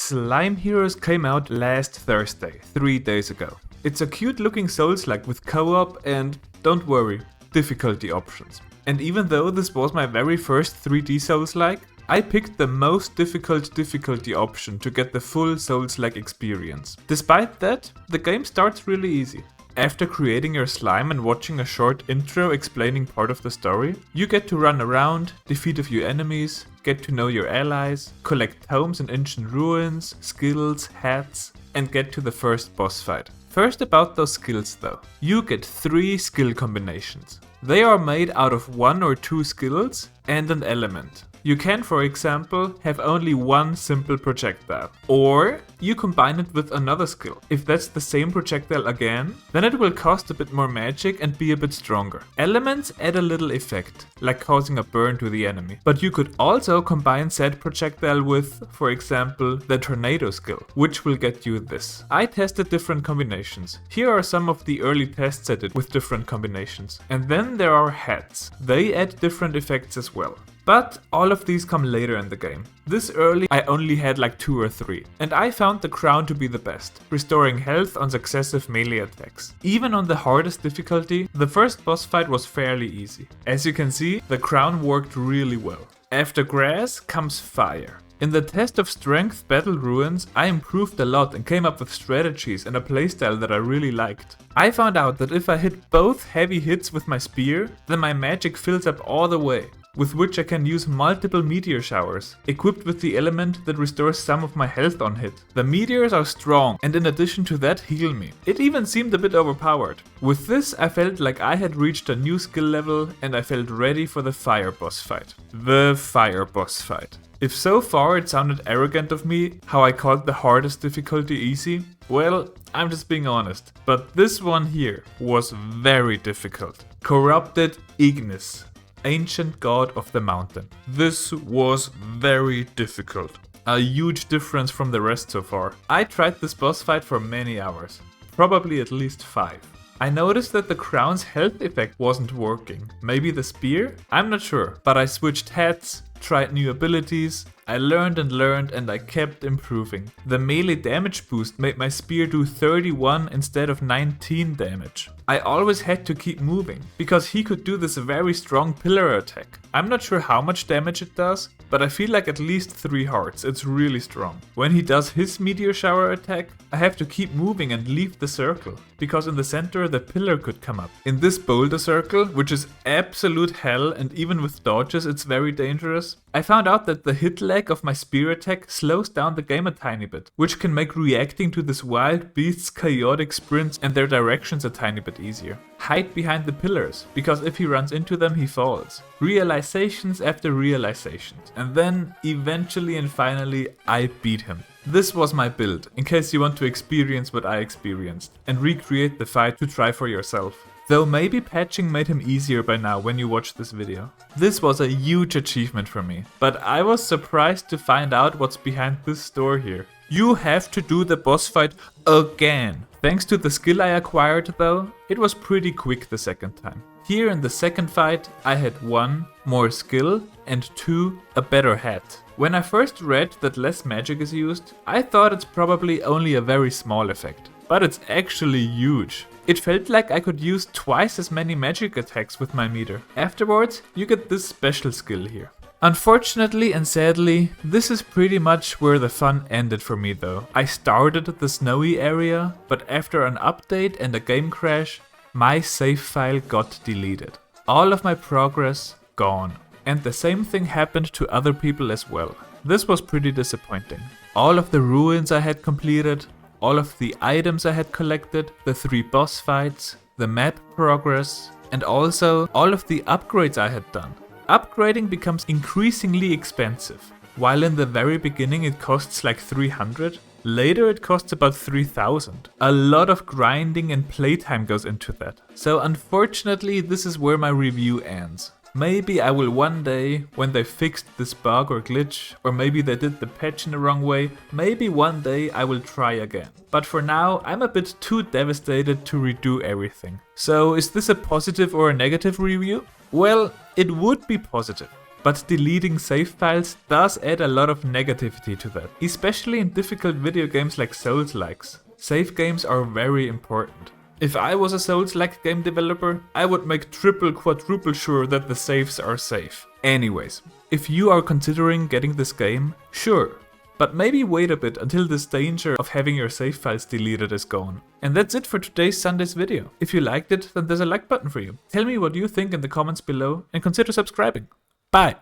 Slime Heroes came out last Thursday, 3 days ago. It's a cute looking Souls-like with co-op and, don't worry, difficulty options. And even though this was my very first 3D Souls-like, I picked the most difficult difficulty option to get the full Souls-like experience. Despite that, the game starts really easy. After creating your slime and watching a short intro explaining part of the story, you get to run around, defeat a few enemies, get to know your allies, collect tomes and ancient ruins, skills, hats, and get to the first boss fight. First about those skills though. You get 3 skill combinations. They are made out of 1 or 2 skills and an element. You can, for example, have only 1 simple projectile. Or you combine it with another skill. If that's the same projectile again, then it will cost a bit more magic and be a bit stronger. Elements add a little effect, like causing a burn to the enemy. But you could also combine said projectile with, for example, the tornado skill, which will get you this. I tested different combinations. Here are some of the early tests I did with different combinations. And then there are hats. They add different effects as well. But all of these come later in the game. This early I only had like 2 or 3, and I found the crown to be the best, restoring health on successive melee attacks. Even on the hardest difficulty, the first boss fight was fairly easy. As you can see, the crown worked really well. After grass comes fire. In the test of strength battle ruins, I improved a lot and came up with strategies and a playstyle that I really liked. I found out that if I hit both heavy hits with my spear, then my magic fills up all the way, with which I can use multiple meteor showers, equipped with the element that restores some of my health on hit. The meteors are strong and in addition to that heal me. It even seemed a bit overpowered. With this I felt like I had reached a new skill level and I felt ready for the fire boss fight. The fire boss fight. If so far it sounded arrogant of me how I called the hardest difficulty easy, well, I'm just being honest. But this one here was very difficult. Corrupted Ignis, ancient god of the mountain. This was very difficult. A huge difference from the rest so far. I tried this boss fight for many hours, probably at least 5. I noticed that the crown's health effect wasn't working. Maybe the spear? I'm not sure, but I switched hats, tried new abilities, I learned and I kept improving. The melee damage boost made my spear do 31 instead of 19 damage. I always had to keep moving, because he could do this very strong pillar attack. I'm not sure how much damage it does, but I feel like at least 3 hearts, it's really strong. When he does his meteor shower attack, I have to keep moving and leave the circle, because in the center the pillar could come up. In this boulder circle, which is absolute hell and even with dodges it's very dangerous, I found out that the hit lag of my spear attack slows down the game a tiny bit, which can make reacting to this wild beast's chaotic sprints and their directions a tiny bit easier. Hide behind the pillars, because if he runs into them he falls. Realizations after realizations, and then eventually and finally I beat him. This was my build, in case you want to experience what I experienced, and recreate the fight to try for yourself. Though maybe patching made him easier by now when you watch this video. This was a huge achievement for me, but I was surprised to find out what's behind this door here. You have to do the boss fight again. Thanks to the skill I acquired though, it was pretty quick the second time. Here in the second fight, I had 1, more skill, and 2, a better hat. When I first read that less magic is used, I thought it's probably only a very small effect. But it's actually huge. It felt like I could use twice as many magic attacks with my meter. Afterwards, you get this special skill here. Unfortunately and sadly, this is pretty much where the fun ended for me though. I started at the snowy area, but after an update and a game crash, my save file got deleted. All of my progress gone. And the same thing happened to other people as well. This was pretty disappointing. All of the ruins I had completed, all of the items I had collected, the 3 boss fights, the map progress, and also all of the upgrades I had done. Upgrading becomes increasingly expensive. While in the very beginning it costs like 300, later it costs about 3000. A lot of grinding and playtime goes into that. So unfortunately this is where my review ends. Maybe I will one day, when they fixed this bug or glitch, or maybe they did the patch in the wrong way, maybe one day I will try again. But for now, I'm a bit too devastated to redo everything. So is this a positive or a negative review? Well, it would be positive. But deleting save files does add a lot of negativity to that, especially in difficult video games like Souls-likes. Save games are very important. If I was a Souls-like game developer, I would make triple, quadruple sure that the saves are safe. Anyways, if you are considering getting this game, sure. But maybe wait a bit until this danger of having your save files deleted is gone. And that's it for today's Sunday's video. If you liked it, then there's a like button for you. Tell me what you think in the comments below and consider subscribing. Bye!